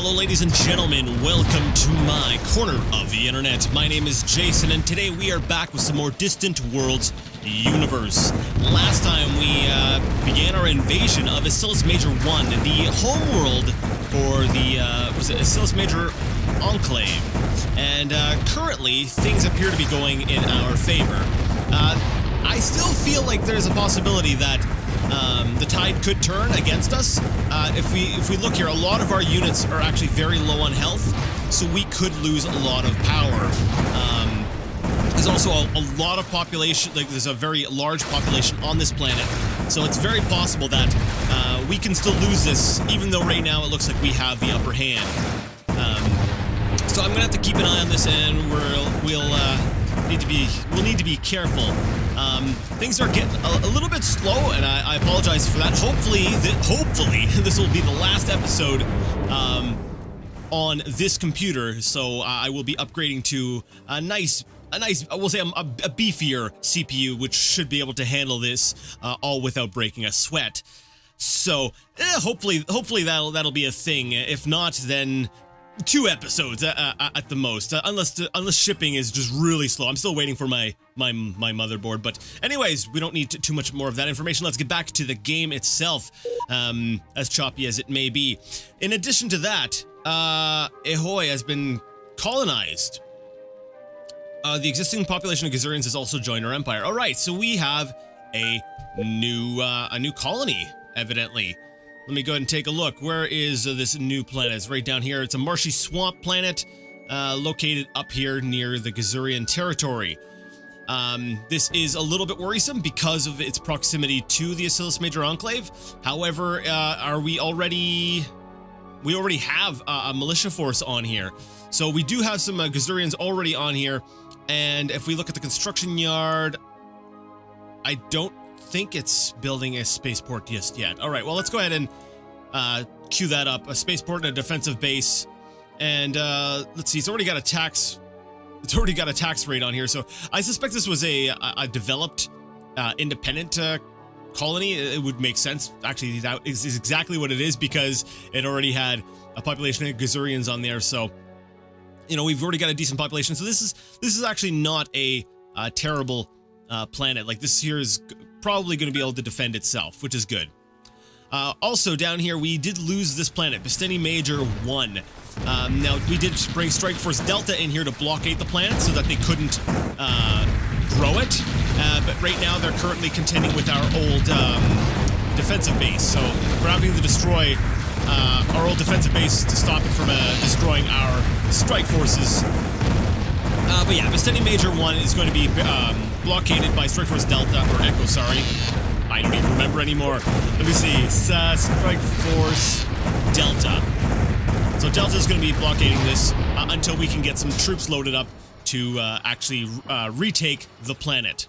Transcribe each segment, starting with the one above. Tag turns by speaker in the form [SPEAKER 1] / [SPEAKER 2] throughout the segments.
[SPEAKER 1] Hello ladies and gentlemen, welcome to my corner of the internet. My name is Jason and today we are back with some more Distant Worlds universe. Last time we began our invasion of Acilis Major 1, the homeworld for the, Acilis Major Enclave. And currently things appear to be going in our favor. I still feel like there's a possibility that the tide could turn against us. If we look here, a lot of our units are actually very low on health, so we could lose a lot of power. There's also a lot of population, like there's a very large population on this planet, so it's very possible that we can still lose this, even though right now it looks like we have the upper hand. So I'm gonna have to keep an eye on this, and we'll need to be careful. Things are getting a little bit slow, and I apologize for that. Hopefully this will be the last episode on this computer, so I will be upgrading to a nice, we'll say a beefier CPU, which should be able to handle this all without breaking a sweat. So hopefully that'll be a thing. If not, then 2 episodes at the most, unless shipping is just really slow. I'm still waiting for my motherboard, but anyways, we don't need too much more of that information. Let's get back to the game itself, as choppy as it may be. In addition to that, Ahoy has been colonized. The existing population of Gazurians has also joined our empire. All right, so we have a new colony, evidently. Let me go ahead and take a look. Where is this new planet? It's right down here. It's a marshy swamp planet located up here near the Gazurian territory. This is a little bit worrisome because of its proximity to the Acilis Major Enclave. However, we already have a militia force on here. So we do have some Gazurians already on here. And if we look at the construction yard, I don't think it's building a spaceport just yet. All right, well, let's go ahead and queue that up. A spaceport and a defensive base. And let's see, it's already got a tax rate on here, so I suspect this was a developed independent colony. It would make sense. Actually, that is exactly what it is, because it already had a population of Gazurians on there. So, you know, we've already got a decent population. So this is actually not a terrible planet. Like, this here is probably going to be able to defend itself, which is good. Also, down here, we did lose this planet, Basteni Major 1. Now, we did bring Strike Force Delta in here to blockade the planet so that they couldn't grow it. But right now, they're currently contending with our old defensive base. So we're having to destroy our old defensive base to stop it from destroying our Strike Forces. But yeah, Basteni Major 1 is going to be blockaded by Strike Force Delta, or Echo, sorry. I don't even remember anymore. Let me see. Strike Force Delta. So Delta is going to be blockading this until we can get some troops loaded up to actually retake the planet.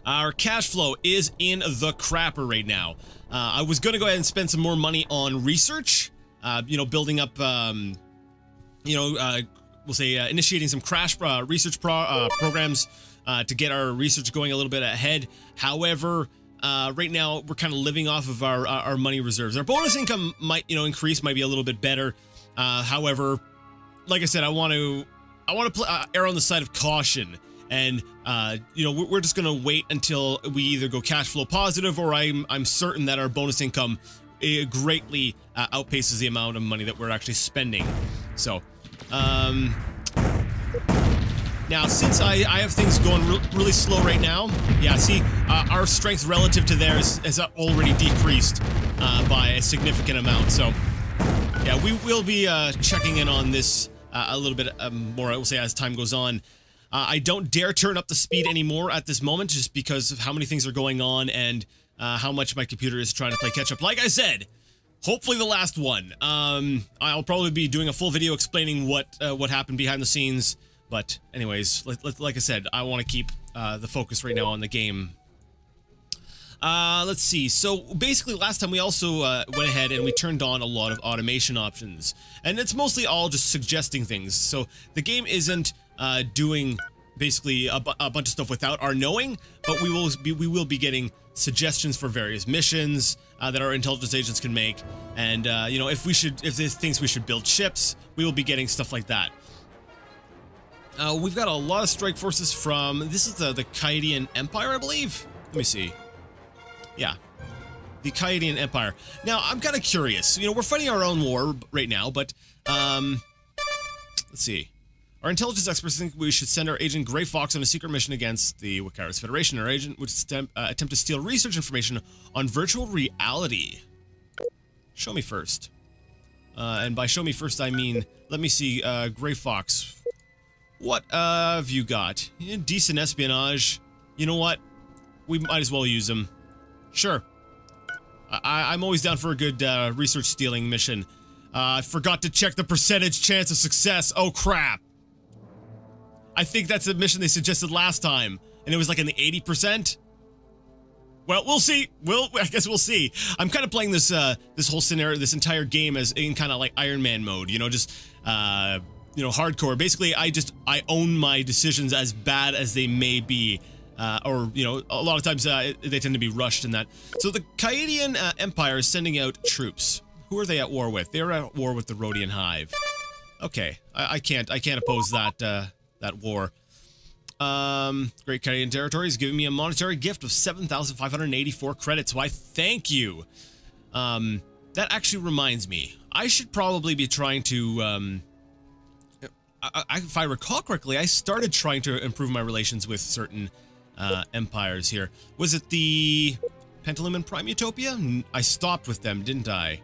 [SPEAKER 1] Our cash flow is in the crapper right now. I was going to go ahead and spend some more money on research, you know, building up, we'll say initiating some crash research programs to get our research going a little bit ahead. However, right now we're kind of living off of our money reserves. Our bonus income might, you know, increase, might be a little bit better. However, like I said, I want to err on the side of caution, and you know, we're just gonna wait until we either go cash flow positive, or I'm certain that our bonus income greatly outpaces the amount of money that we're actually spending. So. Now, since I have things going really slow right now, yeah, see, our strength relative to theirs has already decreased by a significant amount. So, yeah, we will be checking in on this a little bit more, I will say, as time goes on. I don't dare turn up the speed anymore at this moment, just because of how many things are going on and how much my computer is trying to play catch up. Like I said, hopefully the last one. I'll probably be doing a full video explaining what happened behind the scenes. But anyways, like I said, I want to keep the focus right now on the game. Let's see. So basically, last time we also went ahead and we turned on a lot of automation options. And it's mostly all just suggesting things. So the game isn't doing basically a bunch of stuff without our knowing, but we will be getting suggestions for various missions that our intelligence agents can make, and you know, if they think we should build ships, we will be getting stuff like that. We've got a lot of strike forces from, this is the Kaidian Empire, I believe. Let me see. Yeah, the Kaidian Empire. Now, I'm kind of curious. You know, we're fighting our own war right now, but let's see. Our intelligence experts think we should send our agent Grey Fox on a secret mission against the Wakaris Federation. Our agent would attempt to steal research information on virtual reality. Show me first. And by show me first, I mean, let me see, Grey Fox. What have you got? Yeah, decent espionage. You know what? We might as well use them. Sure. I'm always down for a good research stealing mission. I forgot to check the percentage chance of success. Oh, crap. I think that's the mission they suggested last time, and it was like in the 80%. Well, we'll see. I guess we'll see. I'm kind of playing this this whole scenario, this entire game, as in kind of like Iron Man mode. You know, just you know, hardcore. Basically, I own my decisions, as bad as they may be, or you know, a lot of times they tend to be rushed in that. So the Kaidian Empire is sending out troops. Who are they at war with? They're at war with the Rhodian Hive. Okay, I can't oppose that. That war. Great Canadian Territory is giving me a monetary gift of 7,584 credits. Why, thank you. That actually reminds me. I should probably be trying to, if I recall correctly, I started trying to improve my relations with certain empires here. Was it the Pentalumen Prime Utopia? I stopped with them, didn't I?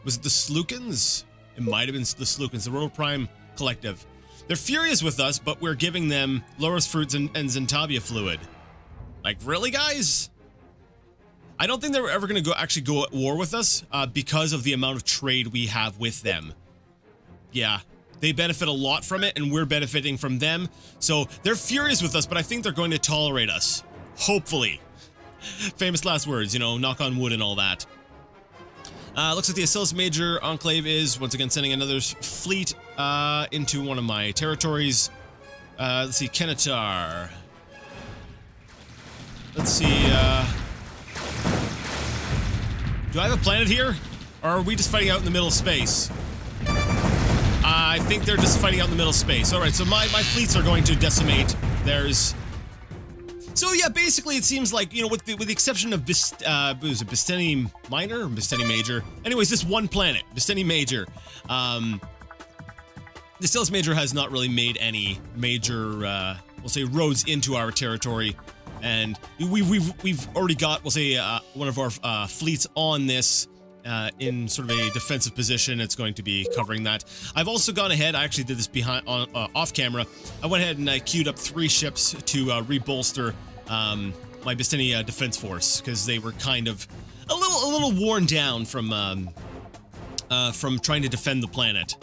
[SPEAKER 1] Was it the Slookans? It might have been the Slookans, the Royal Prime Collective. They're furious with us, but we're giving them Loris Fruits and Zentavia Fluid. Like, really, guys? I don't think they're ever going to actually go at war with us because of the amount of trade we have with them. Yeah, they benefit a lot from it, and we're benefiting from them. So they're furious with us, but I think they're going to tolerate us. Hopefully. Famous last words, you know, knock on wood and all that. Looks like the Asilis Major Enclave is once again sending another fleet into one of my territories. Let's see, Kenatar. Let's see, do I have a planet here? Or are we just fighting out in the middle of space? I think they're just fighting out in the middle of space. Alright, so my fleets are going to decimate theirs. So yeah, basically it seems like, you know, with the exception of Bisteni Minor or Bisteni Major. Anyways, this one planet, Bisteni Major. The Asilis Major has not really made any major, we'll say, roads into our territory, and we've already got, we'll say, one of our fleets on this. In sort of a defensive position. It's going to be covering that. I've also gone ahead, I actually did this off camera. I went ahead and I queued up 3 ships to rebolster my Bisteni defense force, because they were kind of a little worn down from trying to defend the planet.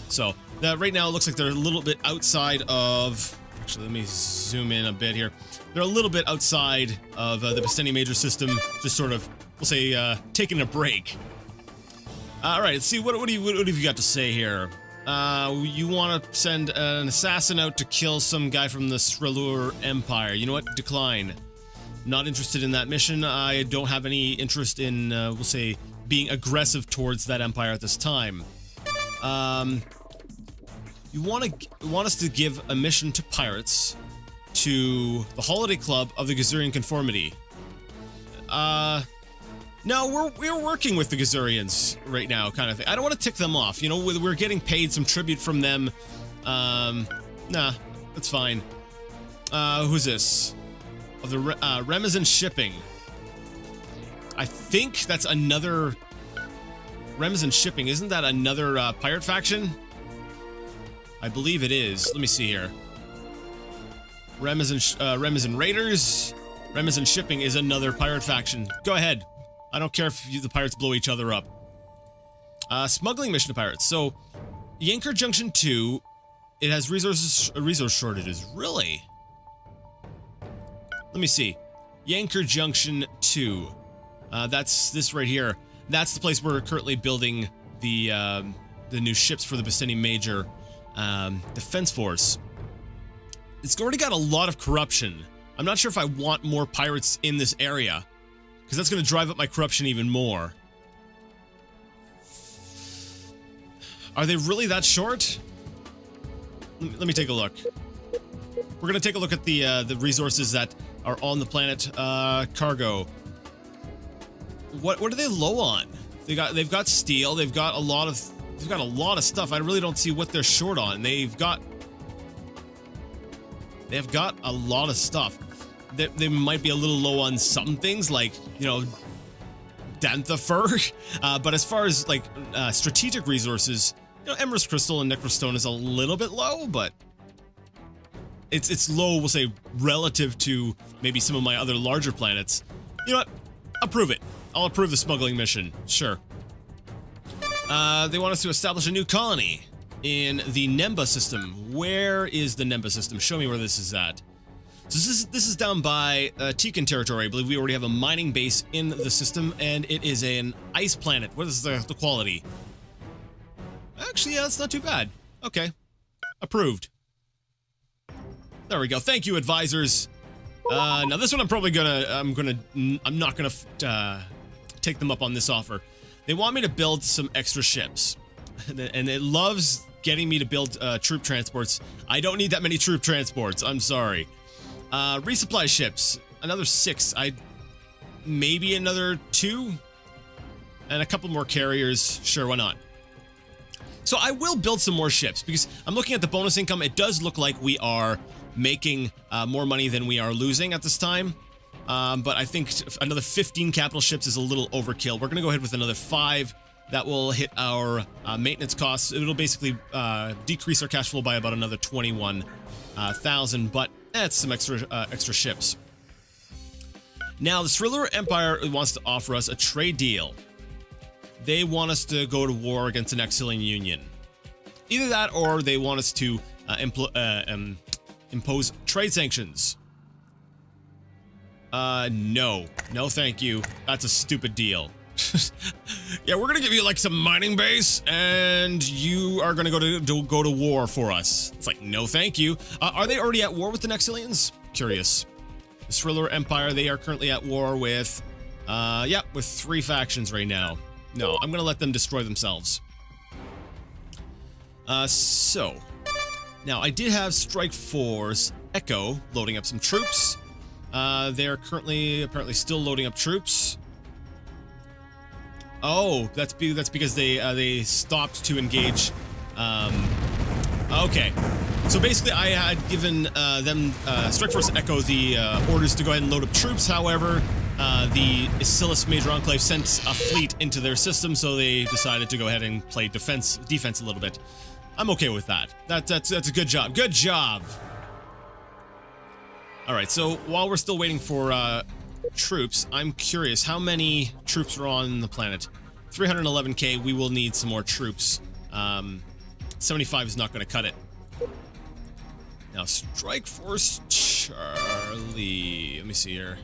[SPEAKER 1] So right now it looks like they're a little bit outside of, actually let me zoom in a bit here. They're a little bit outside of the Bisteni Major system, just sort of, we'll say, taking a break. All right, let's see, what have you got to say here? You want to send an assassin out to kill some guy from the Srelur Empire. You know what? Decline. Not interested in that mission. I don't have any interest in, we'll say, being aggressive towards that empire at this time. You want us to give a mission to pirates to the Holiday Club of the Gazurian Conformity. No, we're working with the Gazurians right now, kind of thing. I don't want to tick them off. You know, we're getting paid some tribute from them. Nah, that's fine. Who's this? Of the Remazin Shipping. I think that's another Remazin Shipping. Isn't that another pirate faction? I believe it is. Let me see here. Remazin Raiders. Remazin Shipping is another pirate faction. Go ahead. I don't care if the pirates blow each other up. Smuggling mission to pirates. So, Yanker Junction 2, it has resource shortages. Really? Let me see. Yanker Junction 2. That's this right here. That's the place where we're currently building the new ships for the Bisteni Major defense force. It's already got a lot of corruption. I'm not sure if I want more pirates in this area, because that's going to drive up my corruption even more. Are they really that short? Let me take a look. We're going to take a look at the resources that are on the planet. Cargo. What are they low on? They've got steel. They've got a lot of stuff. I really don't see what they're short on. They've got a lot of stuff. They might be a little low on some things, like, you know, Danthifer. But as far as like strategic resources, you know, Emerald Crystal and Necrostone is a little bit low, but it's low, we'll say, relative to maybe some of my other larger planets. You know what? Approve it. I'll approve the smuggling mission. Sure. They want us to establish a new colony in the Nemba system. Where is the Nemba system? Show me where this is at. So this is down by Tikan territory. I believe we already have a mining base in the system, and it is an ice planet. What is the quality? Actually, yeah, that's not too bad. Okay. Approved. There we go. Thank you, advisors. Now this one I'm not gonna take them up on this offer. They want me to build some extra ships, and it loves getting me to build troop transports. I don't need that many troop transports. I'm sorry. Resupply ships, another 6. Maybe another 2, and a couple more carriers. Sure, why not? So I will build some more ships, because I'm looking at the bonus income. It does look like we are making more money than we are losing at this time. But I think another 15 capital ships is a little overkill. We're going to go ahead with another 5. That will hit our maintenance costs. It'll basically decrease our cash flow by about another 21,000, but that's some extra ships. Now, the Thriller Empire wants to offer us a trade deal. They want us to go to war against an Exilian Union. Either that, or they want us to impose trade sanctions. No, thank you. That's a stupid deal. Yeah, we're gonna give you like some mining base, and you are gonna go to war for us. It's like, no, thank you. Are they already at war with the Nexilians? Curious. The Thriller Empire, they are currently at war with, yeah, with 3 factions right now. No, I'm gonna let them destroy themselves. So now I did have Strike Force Echo loading up some troops. They are currently apparently still loading up troops. Oh, that's because they stopped to engage. Okay, so basically I had given them Strike Force Echo the orders to go ahead and load up troops. However, the Isilis Major Enclave sent a fleet into their system, so they decided to go ahead and play defense a little bit. I'm okay with that. That's a good job. Good job. All right, so while we're still waiting for troops, I'm curious, how many troops are on the planet? 311k, we will need some more troops. 75 is not going to cut it. Now, Strike Force Charlie. Let me see here.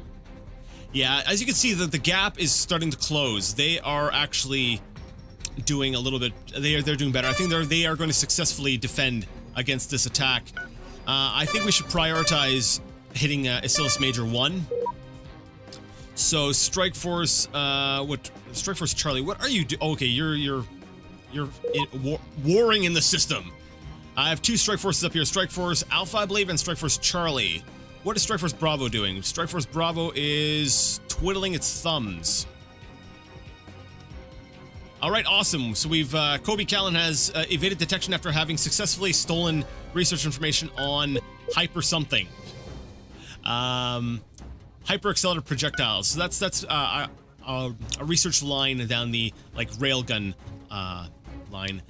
[SPEAKER 1] Yeah, as you can see, the gap is starting to close. They are actually doing a little bit. They're doing better. I think they are going to successfully defend against this attack. I think we should prioritize hitting Isilis Major 1. So Strike Force, Strike Force Charlie, what are you doing? Okay, you're warring in the system. I have 2 Strike Forces up here, Strike Force Alpha, I believe, and Strike Force Charlie. What is Strike Force Bravo doing? Strike Force Bravo is twiddling its thumbs. All right, awesome. So we've, Kobe Callan has evaded detection after having successfully stolen research information on hyper something. Hyper accelerated projectiles. So that's a research line down the like railgun line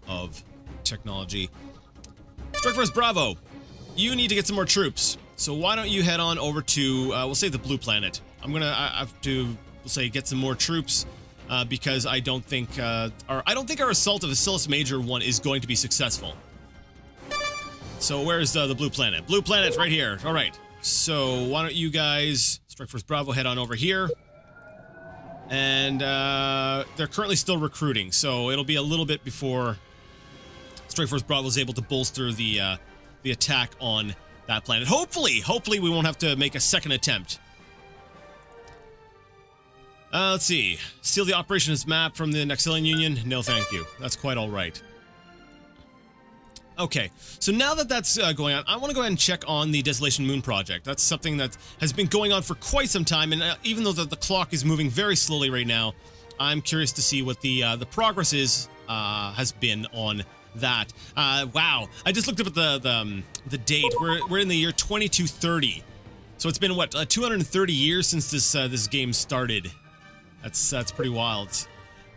[SPEAKER 1] of technology. Strike Force Bravo, you need to get some more troops. So why don't you head on over to we'll say the blue planet. I have to, we'll say, get some more troops because I don't think our assault of Isilis Major 1 is going to be successful. So where's the blue planet? Blue planet right here. All right. So why don't you guys, Strike Force Bravo, head on over here. And they're currently still recruiting, so it'll be a little bit before Strike Force Bravo is able to bolster the attack on that planet. Hopefully we won't have to make a second attempt. Let's see. Steal the operations map from the Nexilian Union? No, thank you. That's quite all right. Okay, so now that that's going on, I want to go ahead and check on the Desolation Moon project. That's something that has been going on for quite some time, and even though the clock is moving very slowly right now, I'm curious to see what the progress has been on that. Wow, I just looked up at the date. We're in the year 2230, so it's been what 230 years since this game started. That's pretty wild.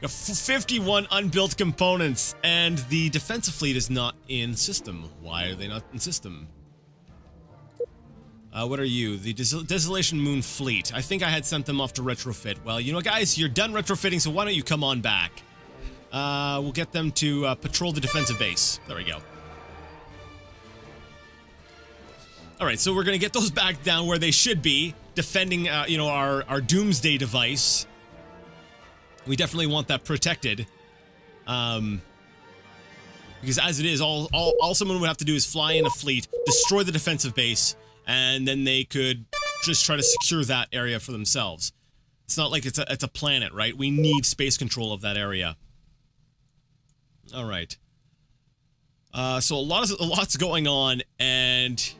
[SPEAKER 1] 51 unbuilt components, and the defensive fleet is not in system. Why are they not in system? What are you? The Desolation Moon fleet. I think I had sent them off to retrofit. Well, you know, guys, you're done retrofitting, so why don't you come on back? We'll get them to patrol the defensive base. There we go. All right, so we're gonna get those back down where they should be, defending, you know, our doomsday device. We definitely want that protected, because as it is, all someone would have to do is fly in a fleet, destroy the defensive base, and then they could just try to secure that area for themselves. It's not like it's a planet, right? We need space control of that area. All right. So a lot's going on, and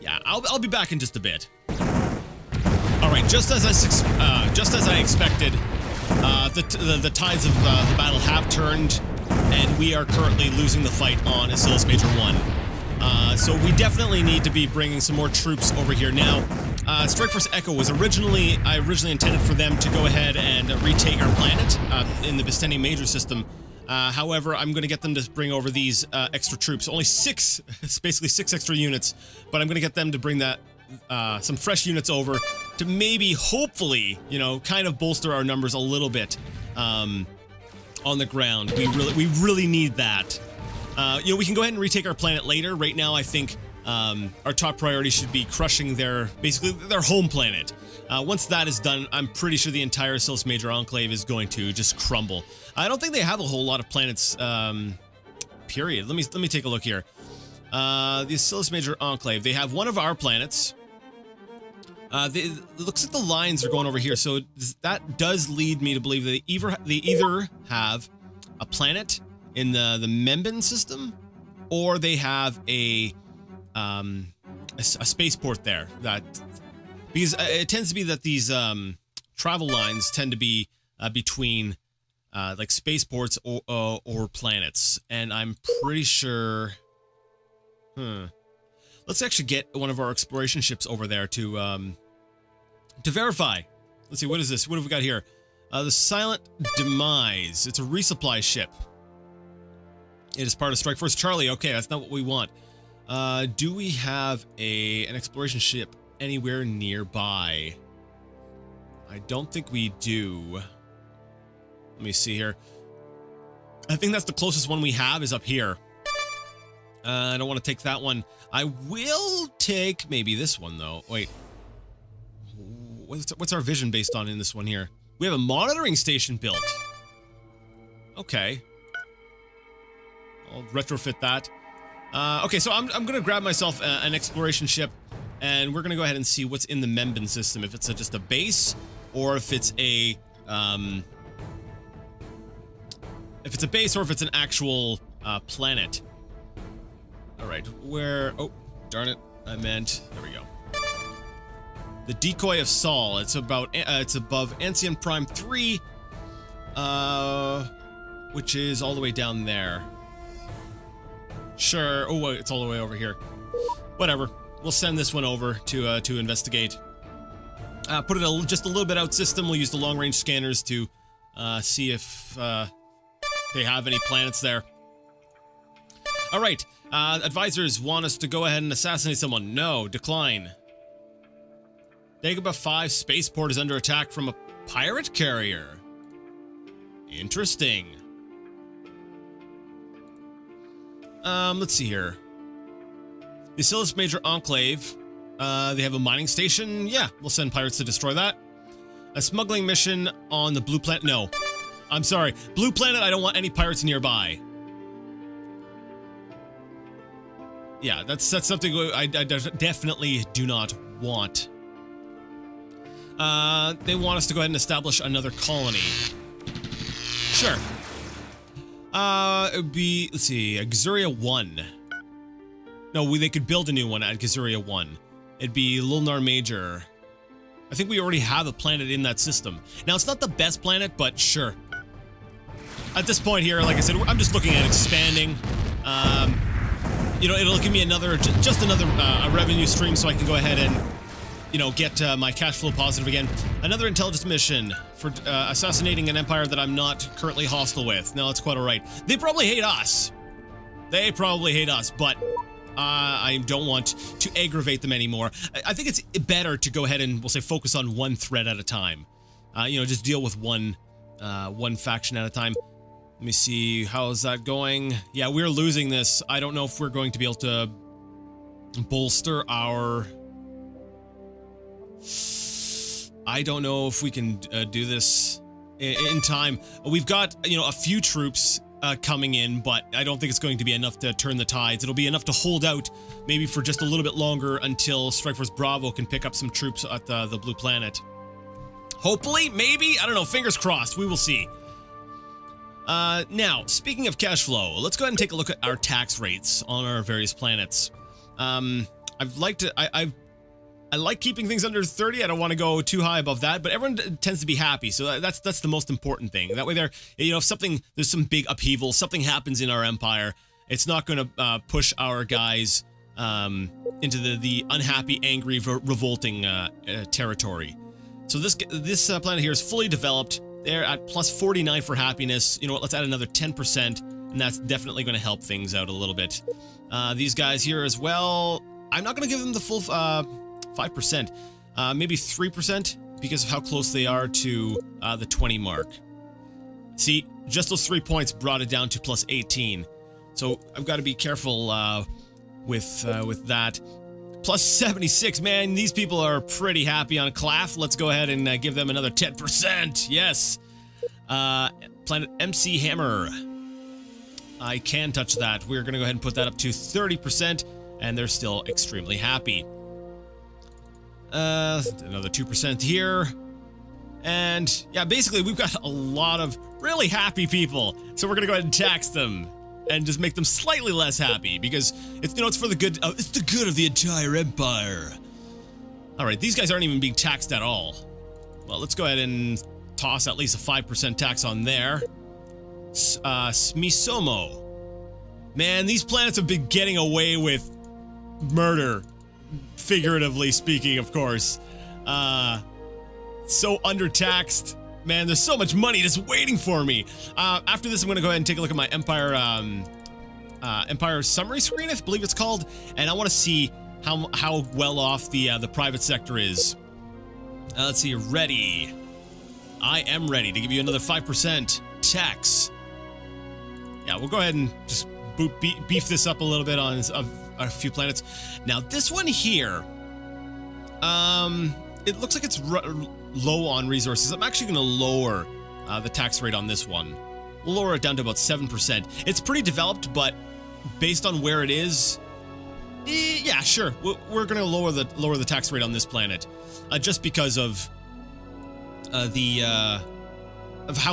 [SPEAKER 1] yeah, I'll be back in just a bit. All right, just as I expected. The tides of the battle have turned, and we are currently losing the fight on Acilis Major 1. So we definitely need to be bringing some more troops over here. Now, Strike Force Echo was I originally intended for them to go ahead and retake our planet in the Visteni Major system. However, I'm going to get them to bring over these extra troops. Only 6, it's basically 6 extra units, but I'm going to get them to bring that some fresh units over to maybe, hopefully, you know, kind of bolster our numbers a little bit on the ground. We really need that. You know, we can go ahead and retake our planet later. Right now, I think our top priority should be crushing basically their home planet. Once that is done, I'm pretty sure the entire Acilis Major Enclave is going to just crumble. I don't think they have a whole lot of planets, period. Let me take a look here. The Acilis Major Enclave, they have one of our planets. It looks like the lines are going over here, so that does lead me to believe that they either have a planet in the Memben system, or they have a spaceport there. Because it tends to be that these travel lines tend to be between like spaceports or planets, and I'm pretty sure. Let's actually get one of our exploration ships over there to verify. Let's see, what is this? What have we got here? The Silent Demise. It's a resupply ship. It is part of Strike Force Charlie. Okay, that's not what we want. Do we have an exploration ship anywhere nearby? I don't think we do. Let me see here. I think that's the closest one we have is up here. I don't want to take that one. I will take maybe this one, though. Wait. What's our vision based on in this one here? We have a monitoring station built. Okay. I'll retrofit that. Okay, so I'm going to grab myself an exploration ship, and we're going to go ahead and see what's in the Memben system. If it's just a base, or if it's a... if it's a base, or if it's an actual planet. Alright, where... Oh, darn it. I meant... There we go. The Decoy of Saul. It's above Ancien Prime 3, which is all the way down there. Sure. Oh, it's all the way over here. Whatever. We'll send this one over to investigate. Put it just a little bit out system. We'll use the long-range scanners to see if they have any planets there. All right. Advisors want us to go ahead and assassinate someone. No, decline. Dagobah 5 spaceport is under attack from a pirate carrier. Interesting. Let's see here. The Acilis Major Enclave. They have a mining station. Yeah, we'll send pirates to destroy that. A smuggling mission on the Blue Planet. No. I'm sorry. Blue Planet, I don't want any pirates nearby. Yeah, that's something I definitely do not want. They want us to go ahead and establish another colony. Sure. It would be, let's see, Xuria 1. No, they could build a new one at Xuria 1. It'd be Lunar Major. I think we already have a planet in that system. Now, it's not the best planet, but sure. At this point here, like I said, I'm just looking at expanding. You know, it'll give me just another revenue stream so I can go ahead and, you know, get my cash flow positive again. Another intelligence mission for assassinating an empire that I'm not currently hostile with. No, that's quite alright. They probably hate us. They probably hate us, but I don't want to aggravate them anymore. I think it's better to go ahead and, we'll say, focus on one threat at a time. You know, just deal with one faction at a time. Let me see, how's that going? Yeah, we're losing this. I don't know if we're going to be able to bolster our... I don't know if we can do this in time. We've got, you know, a few troops coming in, but I don't think it's going to be enough to turn the tides. It'll be enough to hold out maybe for just a little bit longer until Strike Force Bravo can pick up some troops at the Blue Planet. Hopefully, maybe? I don't know, fingers crossed, we will see. Now, speaking of cash flow, let's go ahead and take a look at our tax rates on our various planets. I like keeping things under 30. I don't want to go too high above that, but everyone tends to be happy, so that's the most important thing. That way, you know, if there's some big upheaval, something happens in our empire, it's not going to push our guys into the unhappy, angry, revolting territory. So this planet here is fully developed. They're at plus 49 for happiness. You know what? Let's add another 10%, and that's definitely going to help things out a little bit. These guys here as well. I'm not going to give them the full 5%, maybe 3% because of how close they are to the 20 mark. See, just those 3 points brought it down to plus 18. So I've got to be careful with that. Plus 76, man, these people are pretty happy on Claff. Let's go ahead and give them another 10%. Yes. Planet MC Hammer. I can touch that. We're going to go ahead and put that up to 30%, and they're still extremely happy. Another 2% here. And yeah, basically we've got a lot of really happy people. So we're going to go ahead and tax them and just make them slightly less happy because it's, you know, it's for the good, it's the good of the entire empire. All right, these guys aren't even being taxed at all. Well, let's go ahead and toss at least a 5% tax on there. Smisomo. Man, these planets have been getting away with murder. Figuratively speaking, of course. So undertaxed. Man, there's so much money just waiting for me. After this, I'm going to go ahead and take a look at my Empire summary screen, I believe it's called, and I want to see how well off the private sector is. Let's see, ready. I am ready to give you another 5% tax. Yeah, we'll go ahead and just beef this up a little bit on a few planets. Now, this one here, it looks like it's low on resources. I'm actually going to lower the tax rate on this one. We'll lower it down to about 7%. It's pretty developed, but based on where it is, yeah, sure. We're going to lower the tax rate on this planet, just because of how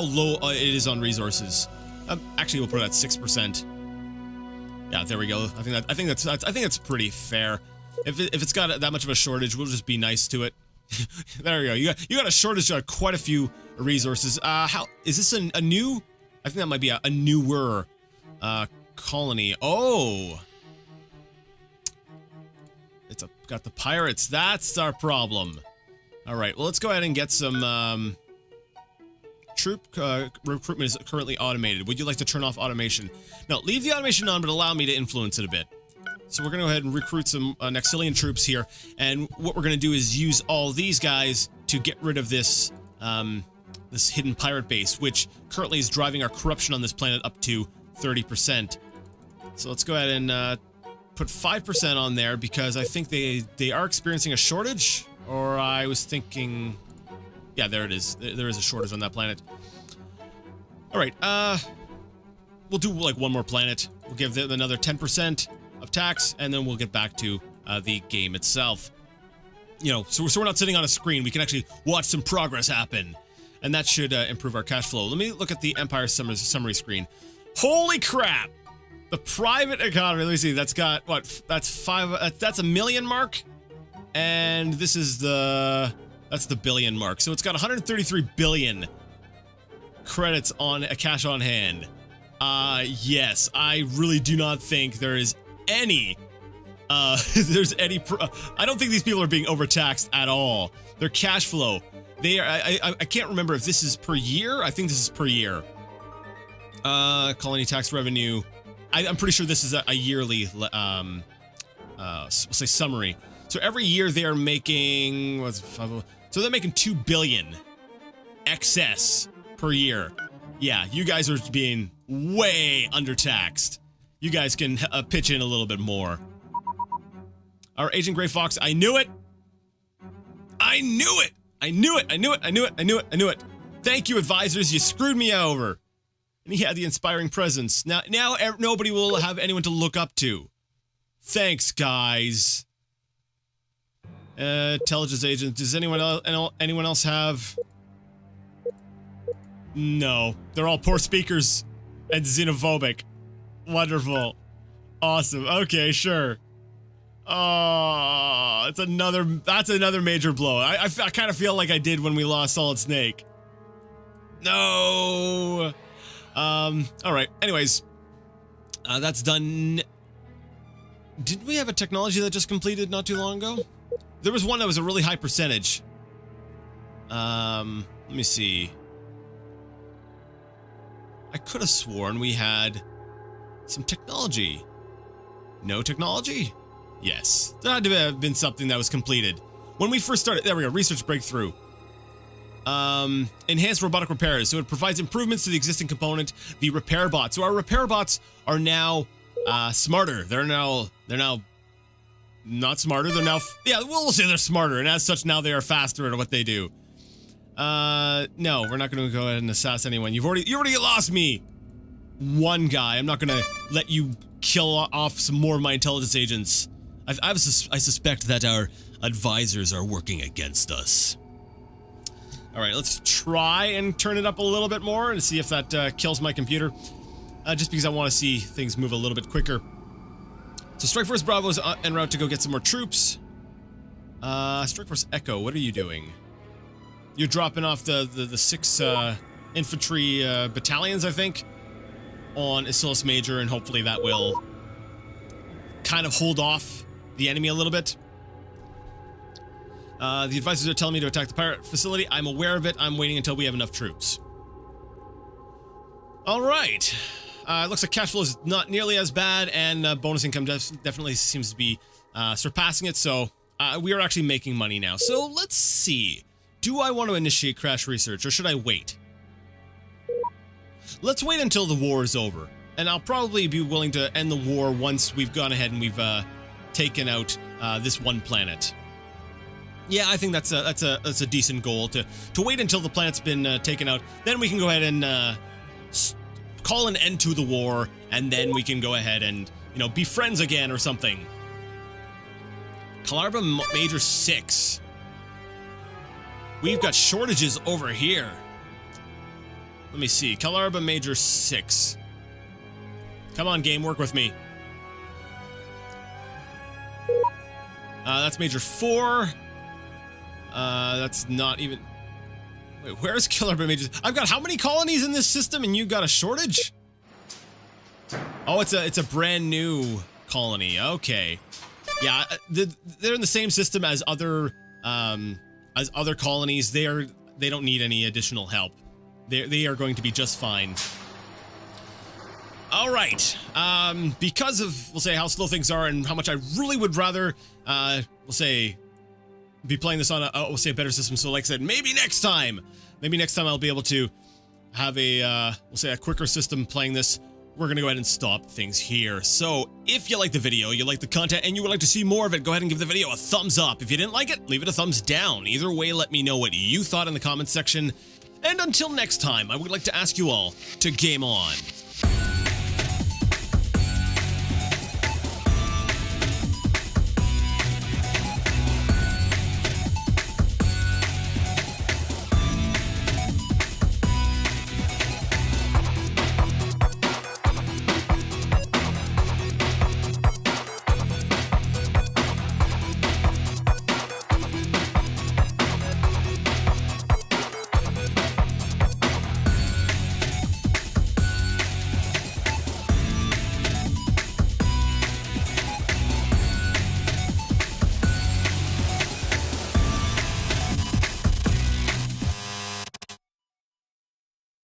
[SPEAKER 1] low it is on resources. Actually, we'll put it at 6%. Yeah, there we go. I think that's pretty fair. If it's got that much of a shortage, we'll just be nice to it. There we go. You got a shortage of quite a few resources. How is this a new? I think that might be a newer colony. Oh, it's got the pirates. That's our problem. All right. Well, let's go ahead and get some troop recruitment is currently automated. Would you like to turn off automation? No, leave the automation on, but allow me to influence it a bit. So we're going to go ahead and recruit some Nexilian troops here, and what we're going to do is use all these guys to get rid of this this hidden pirate base, which currently is driving our corruption on this planet up to 30%. So let's go ahead and put 5% on there because I think they are experiencing a shortage, or I was thinking, yeah, there it is. There is a shortage on that planet. All right, we'll do like one more planet. We'll give them another 10%. of tax, and then we'll get back to the game itself. You know, so we're not sitting on a screen. We can actually watch some progress happen, and that should improve our cash flow. Let me look at the Empire summary screen. Holy crap! The private economy, let me see, that's got, what, that's a million mark? And this is that's the billion mark. So it's got 133 billion credits on a cash on hand. Yes, I really do not think there is any, I don't think these people are being overtaxed at all. Their cash flow, they are, I can't remember if this is per year. I think this is per year. Colony tax revenue. I'm pretty sure this is a yearly, we'll say summary. So every year they are making, so they're making 2 billion excess per year. Yeah, you guys are being way undertaxed. You guys can pitch in a little bit more. Our Agent Gray Fox, I knew it. I knew it. I knew it. I knew it. I knew it. I knew it. I knew it. Thank you, advisors. You screwed me over. And he had the inspiring presence. Now nobody will have anyone to look up to. Thanks, guys. Intelligence agent. Does anyone else have? No, they're all poor speakers and xenophobic. Wonderful, awesome. Okay, sure. Oh, that's another major blow. I kind of feel like I did when we lost Solid Snake. No. All right. Anyways, that's done. Didn't we have a technology that just completed not too long ago? There was one that was a really high percentage. Let me see. I could have sworn we had some technology. No technology? Yes. There had to have been something that was completed. When we first started, there we go, research breakthrough. Enhanced robotic repairs. So it provides improvements to the existing component, the repair bot. So our repair bots are now smarter. They're now not smarter. They're now, yeah, we'll say they're smarter, and as such, now they are faster at what they do. No, we're not going to go ahead and assassinate anyone. You already lost me. One guy. I'm not going to let you kill off some more of my intelligence agents. I suspect that our advisors are working against us. All right, let's try and turn it up a little bit more and see if that kills my computer. Just because I want to see things move a little bit quicker. So Strike Force Bravo is en route to go get some more troops. Strike Force Echo, what are you doing? You're dropping off the 6 infantry battalions, I think, on Isilis Major, and hopefully that will kind of hold off the enemy a little bit. The advisors are telling me to attack the pirate facility. I'm aware of it. I'm waiting until we have enough troops. All right. It looks like cash flow is not nearly as bad, and bonus income definitely seems to be surpassing it. So we are actually making money now. So let's see. Do I want to initiate crash research, or should I wait? Let's wait until the war is over, and I'll probably be willing to end the war once we've gone ahead and we've taken out this one planet. Yeah, I think that's a decent goal to wait until the planet's been taken out. Then we can go ahead and call an end to the war, and then we can go ahead and, you know, be friends again or something. Kalarba Major 6. We've got shortages over here. Let me see. Kalarba Major 6. Come on, game, work with me. That's Major 4. That's not even... Wait, where's Kalarba Major? I've got how many colonies in this system, and you got a shortage? Oh, it's a brand new colony. Okay. Yeah, they're in the same system as other colonies. They don't need any additional help. They are going to be just fine. All right. Because of, we'll say, how slow things are and how much I really would rather, we'll say, be playing this on we'll say a better system. So like I said, maybe next time I'll be able to have a, we'll say a quicker system playing this. We're going to go ahead and stop things here. So if you like the video, you like the content, and you would like to see more of it, go ahead and give the video a thumbs up. If you didn't like it, leave it a thumbs down. Either way, let me know what you thought in the comments section. And until next time, I would like to ask you all to game on.